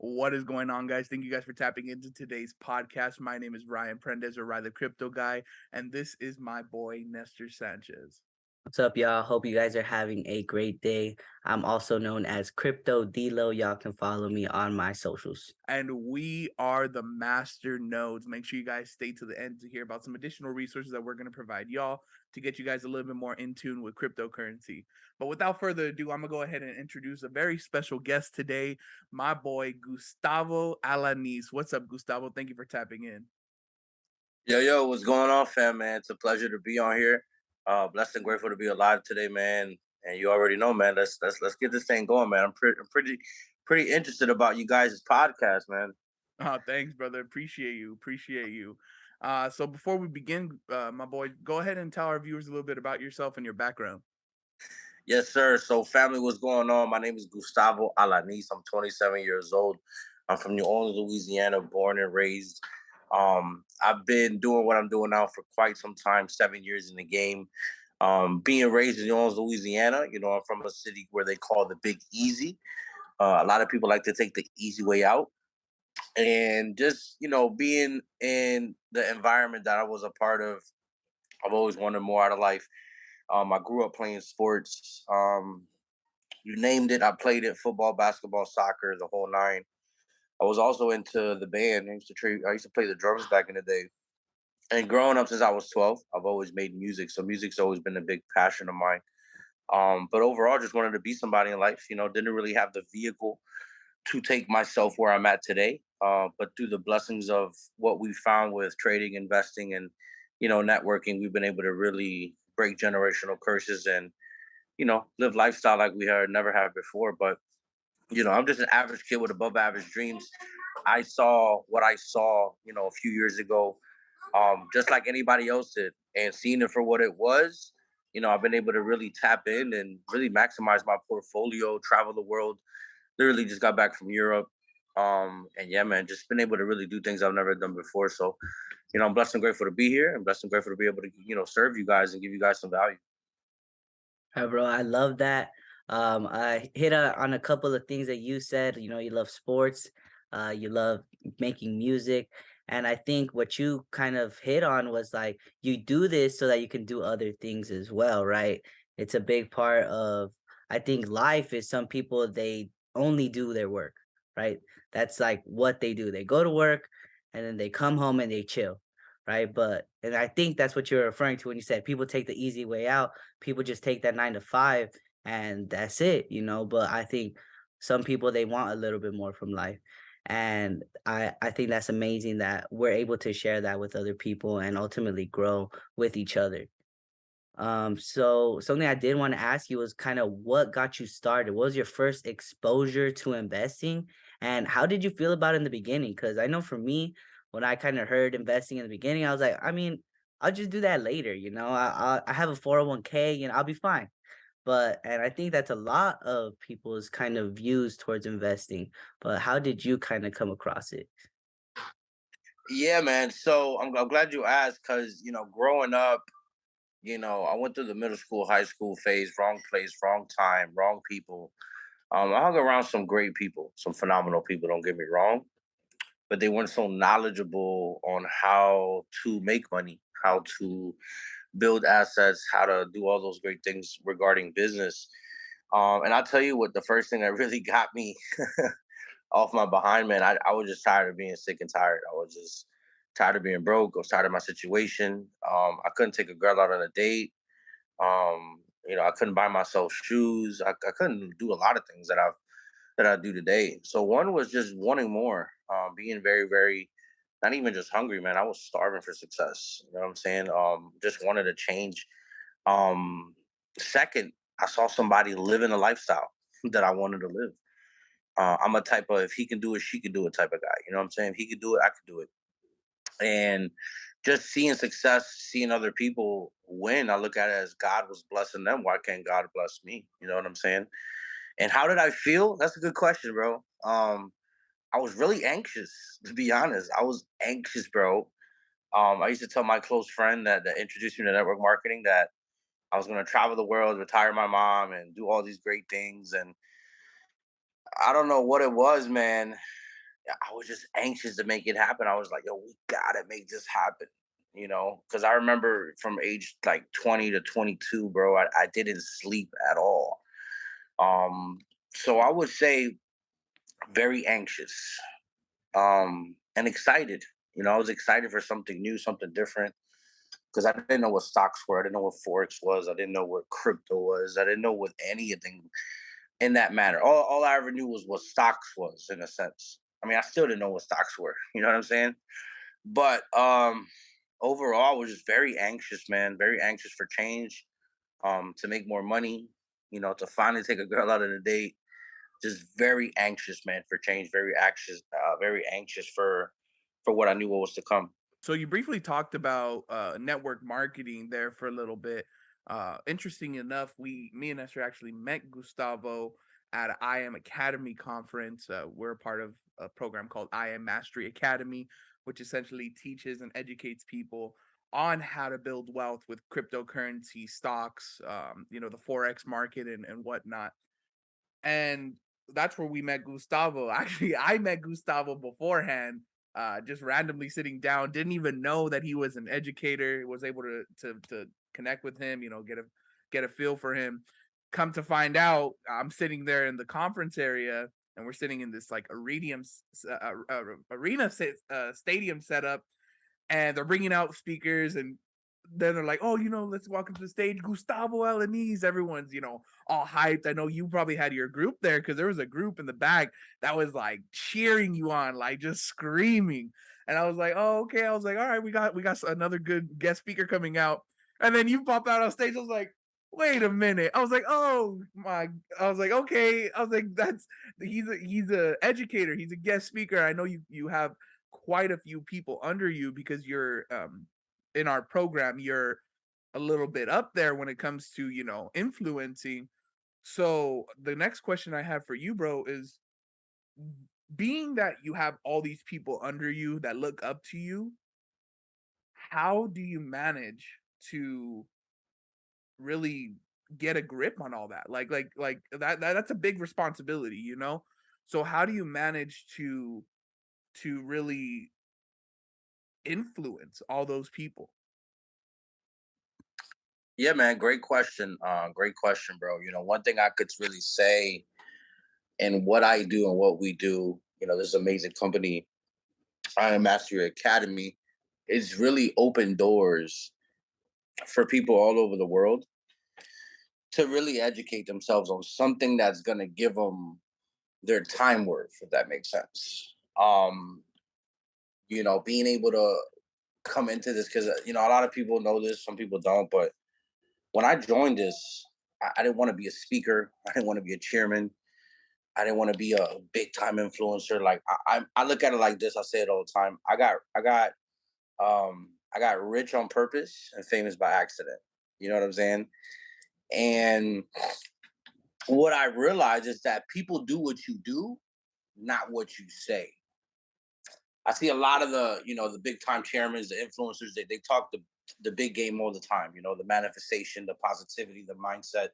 What is going on, guys? Thank you guys for tapping into today's podcast. My name is Ryan Prendez, or Ryan the Crypto Guy, and this is my boy Nestor Sanchez. What's up, y'all? Hope you guys are having a great day. I'm also known as Crypto Delo. Y'all can follow me on my socials. And we are the master nodes. Make sure you guys stay to the end to hear about some additional resources that we're going to provide y'all to get you guys a little bit more in tune with cryptocurrency. But without further ado, I'm going to go ahead and introduce a very special guest today, my boy Gustavo Alaniz. What's up, Gustavo? Thank you for tapping in. Yo, what's going on, fam, man? It's a pleasure to be on here. Blessed and grateful to be alive today, man. And you already know, man. Let's get this thing going, man. I'm pretty interested about you guys' podcast, man. Oh, thanks, brother. Appreciate you. Appreciate you. So before we begin, my boy, go ahead and tell our viewers a little bit about yourself and your background. Yes, sir. So, family, what's going on? My name is Gustavo Alaniz. I'm 27 years old. I'm from New Orleans, Louisiana, born and raised. I've been doing what I'm doing now for quite some time, 7 years in the game. Being raised in New Orleans, Louisiana, I'm from a city where they call the Big Easy. A lot of people like to take the easy way out. And just, being in the environment that I was a part of, I've always wanted more out of life. I grew up playing sports. You named it. I played it: football, basketball, soccer, the whole nine. I was also into the band. I used to play the drums back in the day. And growing up since I was 12, I've always made music. So music's always been a big passion of mine. But overall, just wanted to be somebody in life. Didn't really have the vehicle to take myself where I'm at today. But through the blessings of what we found with trading, investing, and networking, we've been able to really break generational curses and live lifestyle like we had never had before. But I'm just an average kid with above average dreams. I saw what I saw, a few years ago, just like anybody else did, and seeing it for what it was. I've been able to really tap in and really maximize my portfolio, travel the world. Literally just got back from Europe. And yeah, man, just been able to really do things I've never done before. So, I'm blessed and grateful to be here and blessed and grateful to be able to, serve you guys and give you guys some value. Bro, I love that. I hit on a couple of things that you said. You love sports, you love making music. And I think what you kind of hit on was like, you do this so that you can do other things as well, right? It's a big part of, I think life is some people, they only do their work, right? That's like what they do. They go to work and then they come home and they chill, right? And I think that's what you're referring to when you said people take the easy way out. People just take that 9 to 5 and that's it. But I think some people, they want a little bit more from life. And I think that's amazing that we're able to share that with other people and ultimately grow with each other. So something I did want to ask you was kind of what got you started? What was your first exposure to investing? And how did you feel about it in the beginning? Because I know for me, when I kind of heard investing in the beginning, I was like, I mean, I'll just do that later. I have a 401k, I'll be fine. And I think that's a lot of people's kind of views towards investing. But how did you kind of come across it? Yeah, man. So I'm glad you asked because, growing up, I went through the middle school, high school phase, wrong place, wrong time, wrong people. I hung around some great people, some phenomenal people, don't get me wrong, but they weren't so knowledgeable on how to make money, how to build assets, how to do all those great things regarding business. And I'll tell you what, the first thing that really got me off my behind, man, I was just tired of being sick and tired. I was just tired of being broke. I was tired of my situation. I couldn't take a girl out on a date. I couldn't buy myself shoes. I couldn't do a lot of things that I do today. So one was just wanting more, being very, very not even just hungry, man. I was starving for success. You know what I'm saying? Just wanted to change. Um, Second, I saw somebody living a lifestyle that I wanted to live. I'm a type of if he can do it, she can do it type of guy. You know what I'm saying? If he could do it, I could do it. And just seeing success, seeing other people win, I look at it as God was blessing them. Why can't God bless me? You know what I'm saying? And how did I feel? That's a good question, bro. I was really anxious, to be honest. I was anxious, bro. I used to tell my close friend that introduced me to network marketing that I was going to travel the world, retire my mom, and do all these great things. And I don't know what it was, man. I was just anxious to make it happen. I was like, yo, we gotta make this happen. Because I remember from age like 20 to 22, bro, I didn't sleep at all. Um, so I would say very anxious, and excited. I was excited for something new, something different, because I didn't know what stocks were. I didn't know what forex was. I didn't know what crypto was. I didn't know what anything in that matter. All I ever knew was what stocks was, in a sense. I mean, I still didn't know what stocks were. You know what I'm saying? But overall, I was just very anxious, man. Very anxious for change, to make more money. To finally take a girl out of the date. Just very anxious, man, for change. Very anxious for what I knew what was to come. So you briefly talked about network marketing there for a little bit. Interesting enough, me and Esther actually met Gustavo at a I Am Academy conference. We're a part of a program called I Am Mastery Academy, which essentially teaches and educates people on how to build wealth with cryptocurrency, stocks, the forex market and whatnot. And that's where we met Gustavo. Actually, I met Gustavo beforehand, just randomly sitting down. Didn't even know that he was an educator. Was able to connect with him. Get a feel for him. Come to find out, I'm sitting there in the conference area, and we're sitting in this like arena stadium setup, and they're bringing out speakers, and then they're like, "Oh, let's welcome to the stage, Gustavo Alaniz." Everyone's, all hyped. I know you probably had your group there because there was a group in the back that was like cheering you on, like just screaming. And I was like, "Oh, okay." I was like, "All right, we got another good guest speaker coming out." And then you pop out on stage. I was like, "Wait a minute." I was like, "Oh my!" I was like, "Okay." I was like, "That's he's a educator. He's a guest speaker. I know you have quite a few people under you because you're in our program, you're a little bit up there when it comes to, influencing." So the next question I have for you, bro, is being that you have all these people under you that look up to you, how do you manage to really get a grip on all that? Like that's a big responsibility. So how do you manage to really influence all those people? Yeah, man, great question. Great question, bro. One thing I could really say in what I do and what we do, this amazing company, I Am Mastery Academy, is really open doors for people all over the world to really educate themselves on something that's gonna give them their time worth, if that makes sense. Being able to come into this, because a lot of people know this, some people don't, but when I joined this, I didn't want to be a speaker. I didn't want to be a chairman. I didn't want to be a big time influencer. Like I look at it like this. I say it all the time. I got rich on purpose and famous by accident. You know what I'm saying? And what I realized is that people do what you do, not what you say. I see a lot of the big time chairmen, the influencers, they talk the big game all the time, the manifestation, the positivity, the mindset.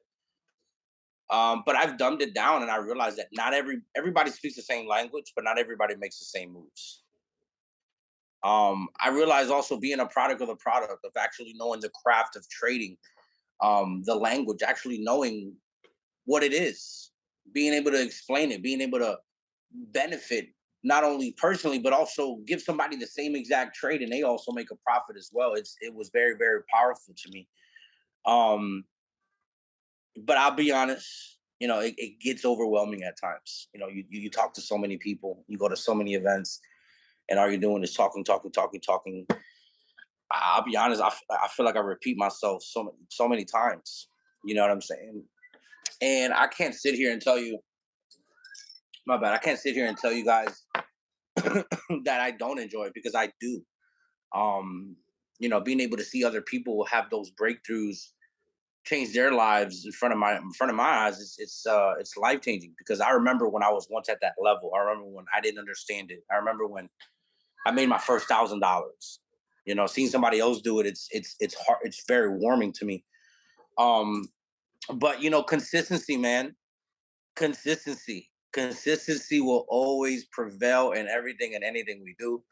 But I've dumbed it down and I realized that not everybody speaks the same language, but not everybody makes the same moves. I realized also being a product of the product of actually knowing the craft of trading, the language, actually knowing what it is, being able to explain it, being able to benefit not only personally but also give somebody the same exact trade and they also make a profit as well. It was very very powerful to me. Um, but I'll be honest, it gets overwhelming at times. You talk to so many people, you go to so many events, and all you're doing is talking, talking, talking, talking. I'll be honest, I feel like I repeat myself so many times. You know what I'm saying? And I can't sit here and tell you, my bad. I can't sit here and tell you guys that I don't enjoy it because I do. Um, being able to see other people have those breakthroughs, change their lives in front of my eyes, it's life changing. Because I remember when I was once at that level. I remember when I didn't understand it. I remember when I made my first $1,000. Seeing somebody else do it, it's hard. It's very warming to me. Um, but consistency, man, consistency. consistency will always prevail in everything and anything we do.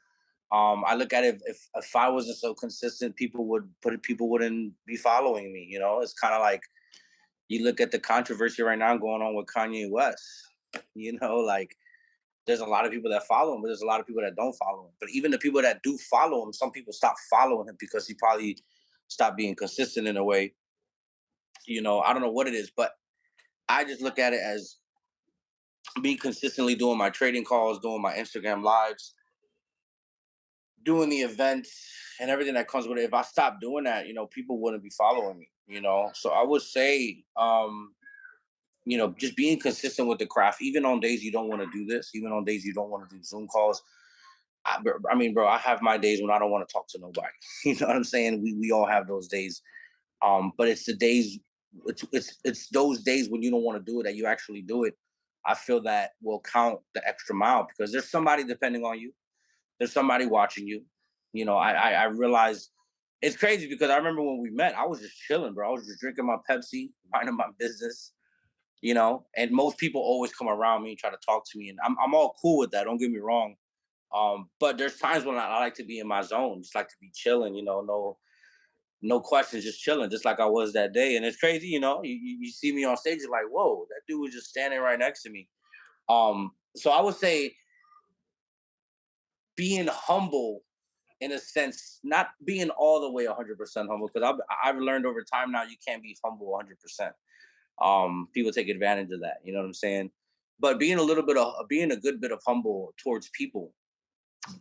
I look at it, if I wasn't so consistent, people wouldn't be following me. You know, it's kind of like you look at the controversy right now going on with Kanye West. You know, like there's a lot of people that follow him, but there's a lot of people that don't follow him. But even the people that do follow him, some people stop following him because he probably stopped being consistent in a way. You know, I don't know what it is, but I just look at it as me consistently doing my trading calls, doing my Instagram lives, doing the events and everything that comes with it. If I stop doing that, you know, people wouldn't be following me, you know. So I would say, you know, just being consistent with the craft, even on days you don't want to do this, even on days you don't want to do Zoom calls. I mean, bro, I have my days when I don't want to talk to nobody. You know what I'm saying? We all have those days. But it's the days, it's those days when you don't want to do it that you actually do it. I feel that will count the extra mile because there's somebody depending on you. There's somebody watching you. You know, I realize it's crazy because I remember when we met, I was just chilling, bro. I was just drinking my Pepsi, minding my business, you know, and most people always come around me and try to talk to me. And I'm all cool with that. Don't get me wrong. But there's times when I like to be in my zone, just like to be chilling, you know, no questions, just chilling, just like I was that day. And it's crazy, you know, you see me on stage, you're like, whoa, that dude was just standing right next to me. So I would say being humble in a sense, not being all the way 100% humble, because I've learned over time now you can't be humble 100%. People take advantage of that, you know what I'm saying? But being a little bit of being a good bit of humble towards people,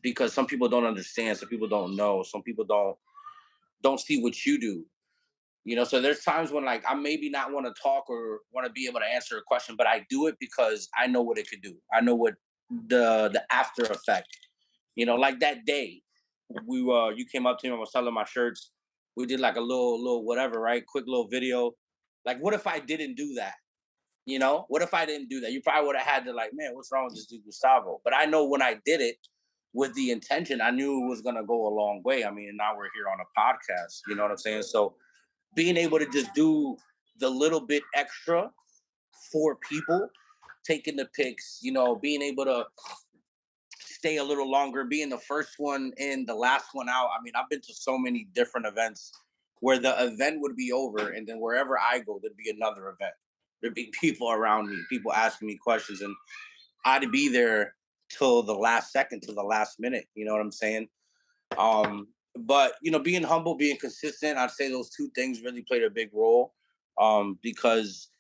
because some people don't understand, some people don't know, some people don't see what you do. You know, so there's times when like I maybe not want to talk or want to be able to answer a question, but I do it because I know what it could do. I know what the after effect. You know, like that day, you came up to me, I was selling my shirts. We did like a little whatever, right? Quick little video. Like, what if I didn't do that? You know, what if I didn't do that? You probably would have had to like, man, what's wrong with this dude Gustavo? But I know when I did it with the intention, I knew it was gonna go a long way. I mean, now we're here on a podcast. You know what I'm saying? So being able to just do the little bit extra for people, taking the pics, you know, being able to stay a little longer, being the first one in, the last one out. I mean, I've been to so many different events where the event would be over, and then wherever I go, there'd be another event. There'd be people around me, people asking me questions, and I'd be there till the last second, till the last minute. You know what I'm saying? But you know, being humble, being consistent, I'd say those two things really played a big role. Because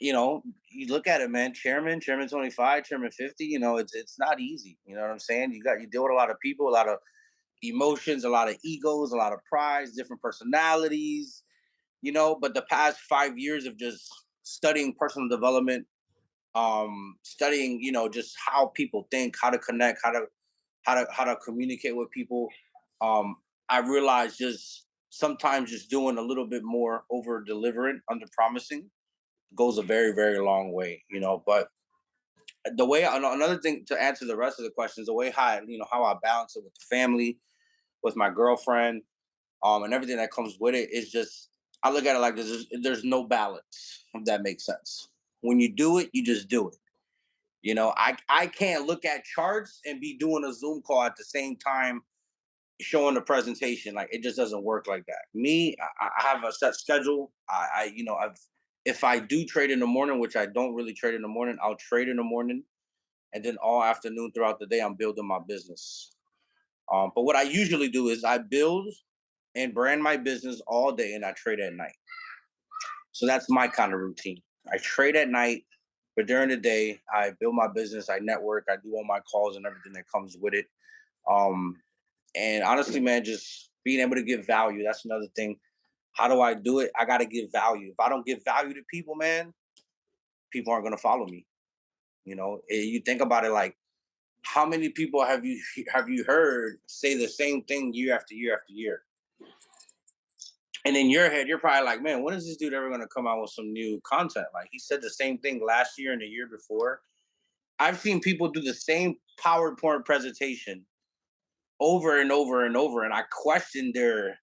you know, you look at it, man, chairman 25, chairman 50, you know, it's not easy. You know what I'm saying? You deal with a lot of people, a lot of emotions, a lot of egos, a lot of pride, different personalities, you know, but the past 5 years of just studying personal development, studying, you know, just how people think, how to connect, how to communicate with people. Um, I realized just sometimes just doing a little bit more over delivering, under promising goes a very, very long way, you know. But the way another thing to answer the rest of the questions, the way how I balance it with the family, with my girlfriend, and everything that comes with it is just I look at it like there's no balance, if that makes sense. When you do it, you just do it. You know, I can't look at charts and be doing a Zoom call at the same time showing the presentation. Like it just doesn't work like that. Me, I have a set schedule. You know, if I do trade in the morning, which I don't really trade in the morning, I'll trade in the morning, and then all afternoon throughout the day, I'm building my business. But what I usually do is I build and brand my business all day, and I trade at night. So that's my kind of routine. I trade at night, but during the day, I build my business, I network, I do all my calls and everything that comes with it. Um, and honestly, man, just being able to give value, that's another thing. How do I do it? I got to give value. If I don't give value to people, man, people aren't going to follow me. You know, you think about it like, how many people have you heard say the same thing year after year after year? And in your head, you're probably like, man, when is this dude ever going to come out with some new content? Like he said the same thing last year and the year before. I've seen people do the same PowerPoint presentation over and over and over, and I question their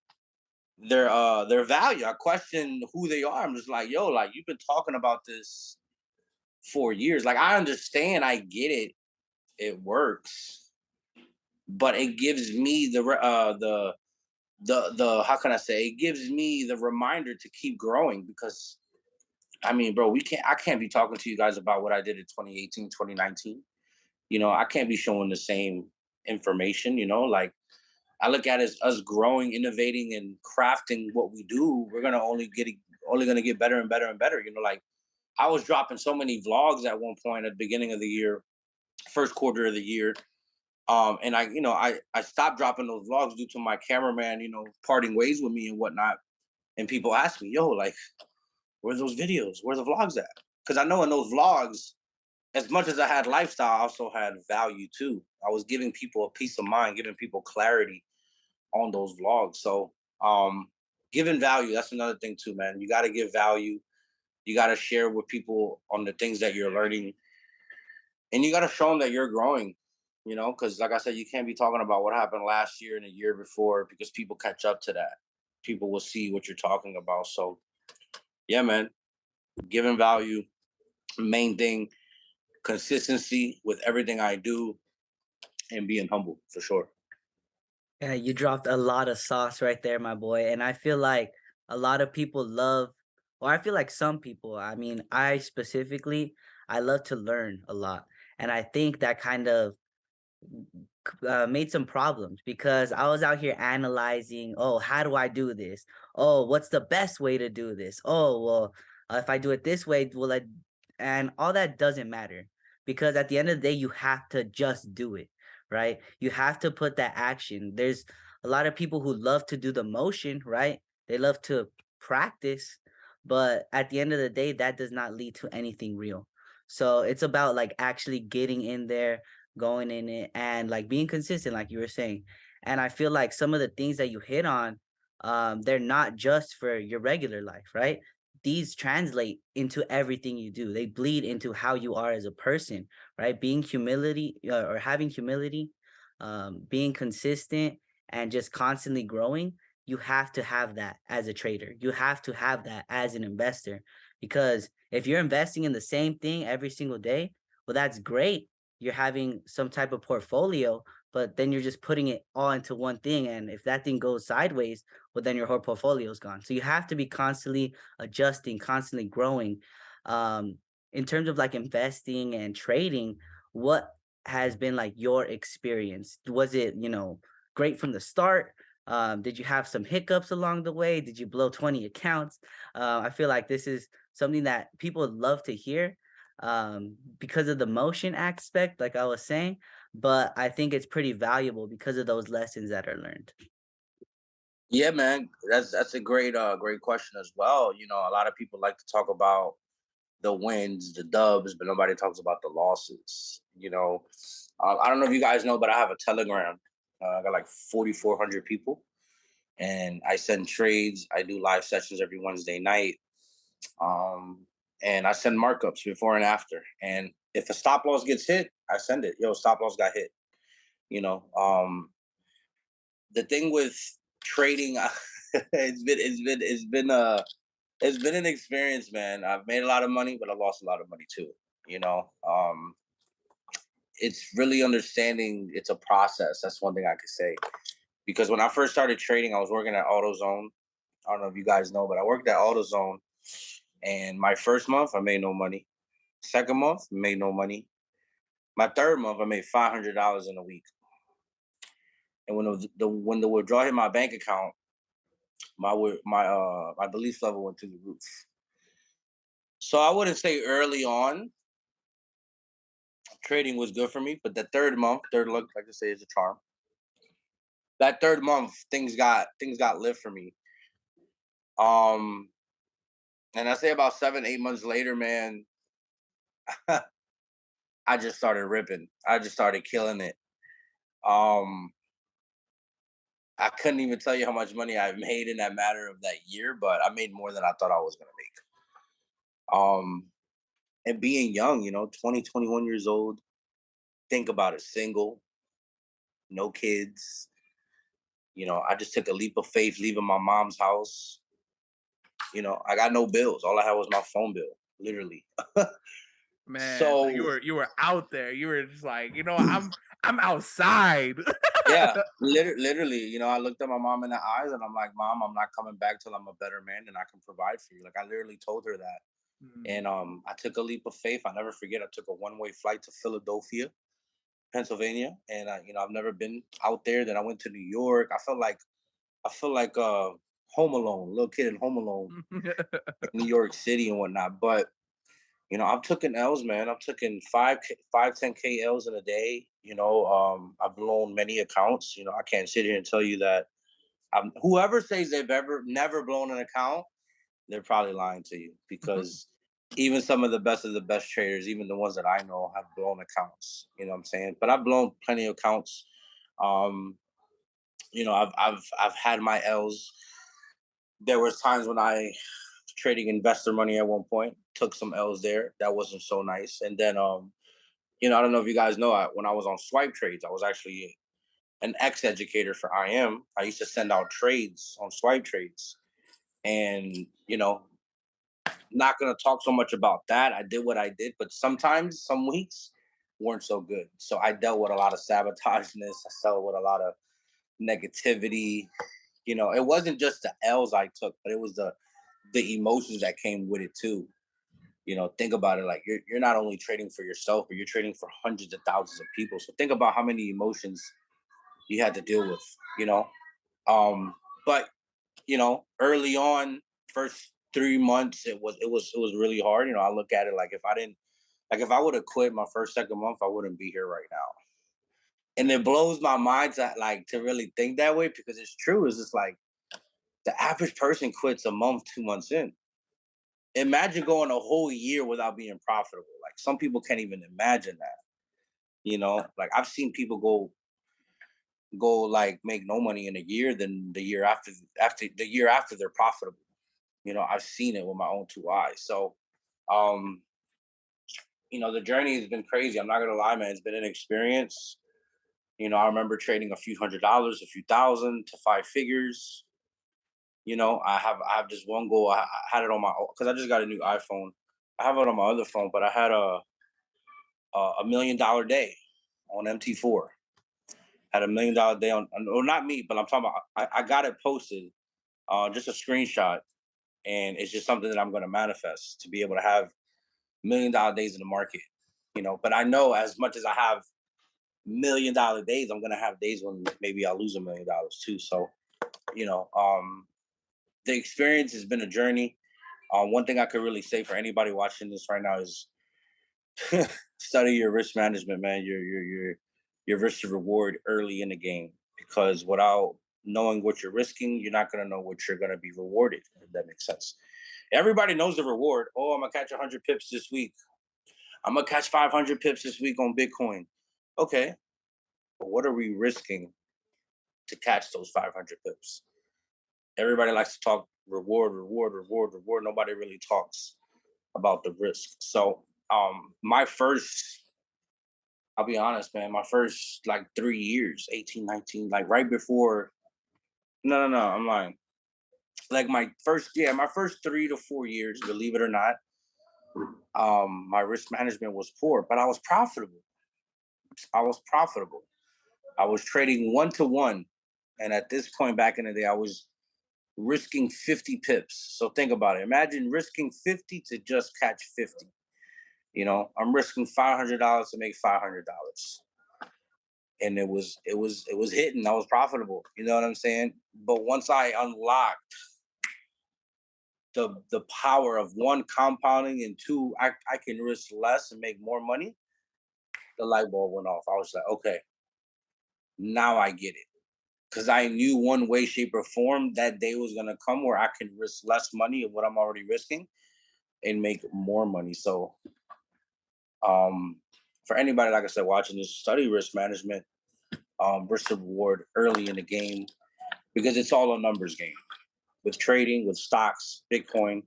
value. I question who they are. I'm just like, yo, like you've been talking about this 4 years. Like I understand, I get it, it works, but it gives me the how can I say? It gives me the reminder to keep growing because I mean, bro, I can't be talking to you guys about what I did in 2018, 2019. I can't be showing the same information, like I look at it as us growing, innovating, and crafting what we do. We're gonna only gonna get better and better and better. Like I was dropping so many vlogs at one point at the beginning of the year, first quarter of the year. And I stopped dropping those vlogs due to my cameraman, parting ways with me and whatnot. And people ask me, yo, like, where's those videos? Where the vlogs at? Because I know in those vlogs, as much as I had lifestyle, I also had value too. I was giving people a peace of mind, giving people clarity on those vlogs. So giving value, that's another thing too, man. You gotta give value. You gotta share with people on the things that you're learning. And you gotta show them that you're growing, because like I said, you can't be talking about what happened last year and the year before because people catch up to that. People will see what you're talking about. So yeah, man, giving value, main thing, consistency with everything I do, and being humble for sure. Yeah, you dropped a lot of sauce right there, my boy. And I feel like a lot of people love, or I feel like some people, I mean, I specifically, I love to learn a lot. And I think that kind of made some problems because I was out here analyzing, oh, how do I do this? Oh, what's the best way to do this? Oh, well, if I do it this way, will I? And all that doesn't matter because at the end of the day, you have to just do it, right? You have to put that action. There's a lot of people who love to do the motion, right? They love to practice, but at the end of the day, that does not lead to anything real. So it's about like actually getting in there, going in it, and like being consistent like you were saying. And I feel like some of the things that you hit on, they're not just for your regular life, right? These translate into everything you do. They bleed into how you are as a person, right? Being humility, or having humility, being consistent, and just constantly growing. You have to have that as a trader. You have to have that as an investor, because if you're investing in the same thing every single day, well, that's great, you're having some type of portfolio, but then you're just putting it all into one thing. And if that thing goes sideways, well, then your whole portfolio is gone. So you have to be constantly adjusting, constantly growing. Um, in terms of like investing and trading, what has been like your experience? Was it, great from the start? Did you have some hiccups along the way? Did you blow 20 accounts? I feel like this is something that people love to hear, because of the motion aspect, like I was saying, but I think it's pretty valuable because of those lessons that are learned. Yeah, man, that's a great question as well. A lot of people like to talk about the wins, the dubs, but nobody talks about the losses. I don't know if you guys know, but I have a Telegram. I got like 4,400 people, and I send trades. I do live sessions every Wednesday night, um, and I send markups before and after. And if a stop loss gets hit, I send it. Yo, stop loss got hit. You know, um, the thing with trading, it's been an experience, man. I've made a lot of money, but I lost a lot of money too. You know, um, it's really understanding it's a process. That's one thing I could say. Because when I first started trading, I was working at AutoZone. I don't know if you guys know, but I worked at AutoZone, and my first month I made no money. Second month, made no money. My third month, I made $500 in a week. And when the withdrawal hit my bank account, my belief level went through the roof. So I wouldn't say early on trading was good for me, but the third month, third luck, like I say, is a charm. That third month, things got lit for me. Um, and I say about 7, 8 months later, man, I just started ripping. I just started killing it. Um, I couldn't even tell you how much money I made in that matter of that year, but I made more than I thought I was gonna make. And being young, 20, 21 years old, think about it, single, no kids. I just took a leap of faith leaving my mom's house. I got no bills. All I had was my phone bill, literally. Man, so So you were out there. You were just like, you know, I'm outside. yeah, literally, I looked at my mom in the eyes and I'm like, Mom, I'm not coming back till I'm a better man and I can provide for you. Like I literally told her that. Mm. And I took a leap of faith. I never forget. I took a one-way flight to Philadelphia, Pennsylvania, and I've never been out there. Then I went to New York. I feel like Home Alone, little kid in Home Alone, in New York City and whatnot. But I've taken L's, man. I've taken 10K L's in a day. I've blown many accounts. I can't sit here and tell you that. Whoever says they've ever never blown an account, they're probably lying to you because even some of the best traders, even the ones that I know, have blown accounts. You know what I'm saying? But I've blown plenty of accounts. Um, I've had my L's. There was times when I was trading investor money at one point, took some L's there. That wasn't so nice. And then I don't know if you guys know, when I was on swipe trades, I was actually an ex-educator for IM. I used to send out trades on swipe trades. And, not gonna talk so much about that. I did what I did, but sometimes some weeks weren't so good. So I dealt with a lot of sabotageness. I dealt with a lot of negativity. It wasn't just the L's I took, but it was the emotions that came with it too. Think about it, like you're not only trading for yourself, but you're trading for hundreds of thousands of people. So think about how many emotions you had to deal with, you know. But early on, first 3 months, it was really hard. I look at it like if I would have quit my first second month, I wouldn't be here right now. And it blows my mind to really think that way because it's true. It's just like the average person quits a month, 2 months in. Imagine going a whole year without being profitable. Like some people can't even imagine that. Like I've seen people go like make no money in a year, then the year after they're profitable. I've seen it with my own two eyes. So um, the journey has been crazy. I'm not gonna lie, man. It's been an experience. I remember trading a few $100s, a few thousand to five figures. I have this one goal. I had it on my because I just got a new iPhone. I have it on my other phone, but I had a $1 million day on MT4. Had $1 million day or not me, but I'm talking about. I got it posted, just a screenshot, and it's just something that I'm going to manifest to be able to have $1 million days in the market. But I know as much as I have $1 million days, I'm going to have days when maybe I'll lose $1 million too. So you know, um, the experience has been a journey. One thing I could really say for anybody watching this right now is study your risk management, man. Your risk to reward early in the game, because without knowing what you're risking, you're not going to know what you're going to be rewarded. If that makes sense. Everybody knows the reward. Oh, I'm gonna catch 100 pips this week. I'm gonna catch 500 pips this week on Bitcoin. Okay, but what are we risking to catch those 500 pips? Everybody likes to talk reward, reward, reward, reward. Nobody really talks about the risk. So, my first, I'll be honest, man, my first like 3 years, 18, 19, like right before, no, I'm lying. Like my first 3 to 4 years, believe it or not, my risk management was poor, but I was profitable. I was profitable. I was trading 1 to 1. And at this point back in the day, I was risking 50 pips. So think about it. Imagine risking 50 to just catch 50. I'm risking $500 to make $500. And it was hitting. I was profitable. You know what I'm saying? But once I unlocked the power of one, compounding, and two, I can risk less and make more money, the light bulb went off. I was like, okay, now I get it. Because I knew one way, shape, or form that day was gonna come where I can risk less money of what I'm already risking and make more money. So for anybody, like I said, watching this, study risk management, risk to reward early in the game, because it's all a numbers game. With trading, with stocks, Bitcoin,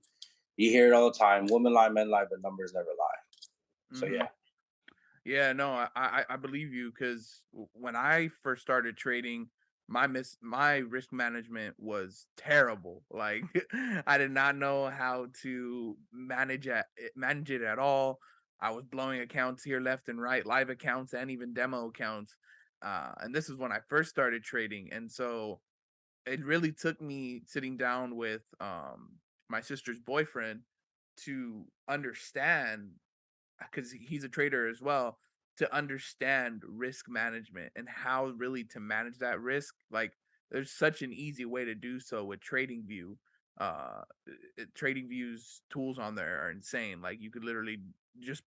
you hear it all the time. Women lie, men lie, but numbers never lie. So Hmm. yeah. Yeah, no, I believe you because when I first started trading, my risk management was terrible. Like I did not know how to manage it at all. I was blowing accounts here left and right, live accounts and even demo accounts. And this is when I first started trading. And so it really took me sitting down with my sister's boyfriend to understand, because he's a trader as well, to understand risk management and how really to manage that risk. Like, there's such an easy way to do so with TradingView. TradingView's tools on there are insane. Like, you could literally just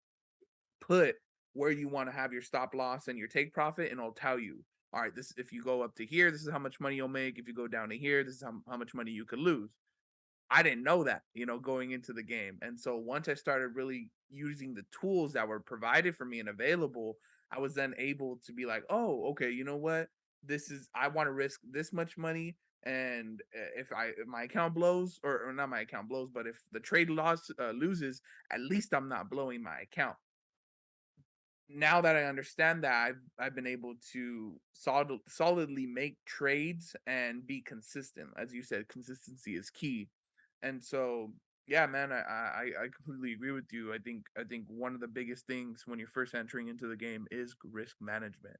put where you want to have your stop loss and your take profit, and it'll tell you, all right, this, if you go up to here, this is how much money you'll make. If you go down to here, this is how much money you could lose. I didn't know that, going into the game. And so once I started really using the tools that were provided for me and available, I was then able to be like, oh, okay, you know what? This is, I want to risk this much money. And if my account blows, or not my account blows, but if the trade loss loses, at least I'm not blowing my account. Now that I understand that, I've been able to solidly make trades and be consistent. As you said, consistency is key. And so, yeah, man, I completely agree with you. I think one of the biggest things when you're first entering into the game is risk management.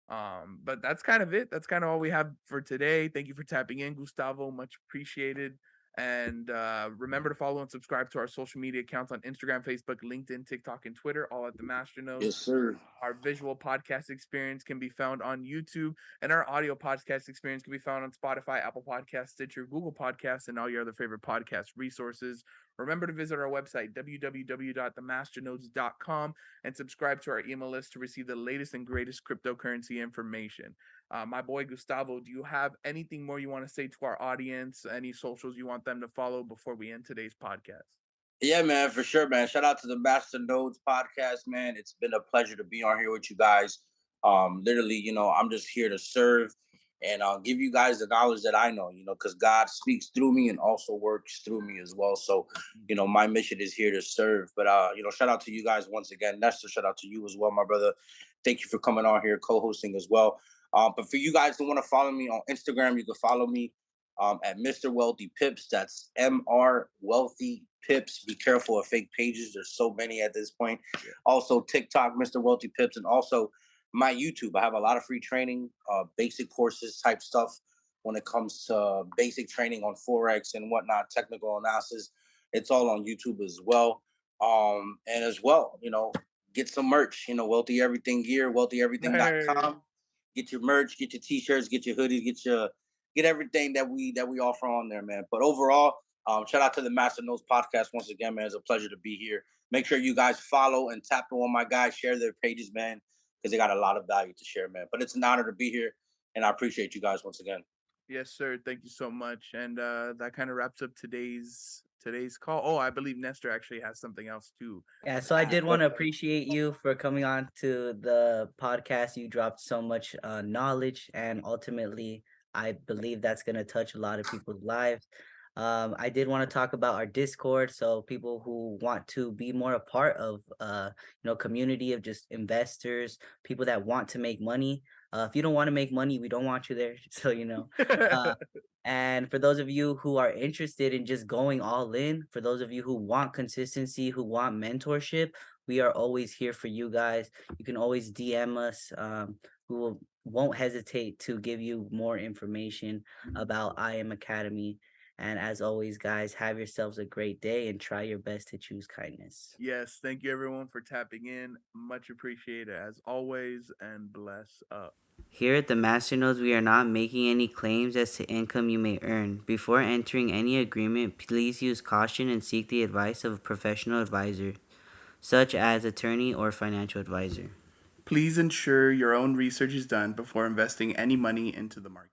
But that's kind of it. That's kind of all we have for today. Thank you for tapping in, Gustavo. Much appreciated. And remember to follow and subscribe to our social media accounts on Instagram, Facebook, LinkedIn, TikTok, and Twitter, all at the Master Yes, Nodes. sir. Our visual podcast experience can be found on YouTube, and our audio podcast experience can be found on Spotify, Apple Podcasts, Stitcher, Google Podcasts, and all your other favorite podcast resources. Remember to visit our website, www.themasternodes.com, and subscribe to our email list to receive the latest and greatest cryptocurrency information. My boy Gustavo, do you have anything more you want to say to our audience? Any socials you want them to follow before we end today's podcast? Yeah, man, for sure, man. Shout out to the Master Nodes podcast, man. It's been a pleasure to be on here with you guys. Literally, I'm just here to serve and give you guys the knowledge that I know, because God speaks through me and also works through me as well. So, my mission is here to serve. But shout out to you guys once again. Nestor, shout out to you as well, my brother. Thank you for coming on here, co-hosting as well. But for you guys who want to follow me on Instagram, you can follow me at Mr. Wealthy Pips. That's Mr. Wealthy Pips. Be careful of fake pages. There's so many at this point. Yeah. Also TikTok, Mr. Wealthy Pips, and also my YouTube. I have a lot of free training, basic courses type stuff when it comes to basic training on Forex and whatnot, technical analysis. It's all on YouTube as well. And as well, get some merch, Wealthy Everything gear, wealthyeverything.com. Get your merch, get your t-shirts, get your hoodies, get everything that we offer on there, man. But overall, shout out to the Master Notes podcast once again, man. It's a pleasure to be here. Make sure you guys follow and tap on my guys, share their pages, man, because they got a lot of value to share, man. But it's an honor to be here, and I appreciate you guys once again. Yes, sir. Thank you so much. And that kind of wraps up today's call. Oh, I believe Nestor actually has something else too. Yeah, so I did want to appreciate you for coming on to the podcast. You dropped so much knowledge, and ultimately, I believe that's going to touch a lot of people's lives. I did want to talk about our Discord, so people who want to be more a part of, community of just investors, people that want to make money. If you don't want to make money, we don't want you there. So and for those of you who are interested in just going all in, for those of you who want consistency, who want mentorship, we are always here for you guys. You can always DM us. Won't hesitate to give you more information about I Am Academy. And as always, guys, have yourselves a great day and try your best to choose kindness. Yes, thank you everyone for tapping in. Much appreciated as always, and bless up. Here at the Masternodes, we are not making any claims as to income you may earn. Before entering any agreement, please use caution and seek the advice of a professional advisor, such as attorney or financial advisor. Please ensure your own research is done before investing any money into the market.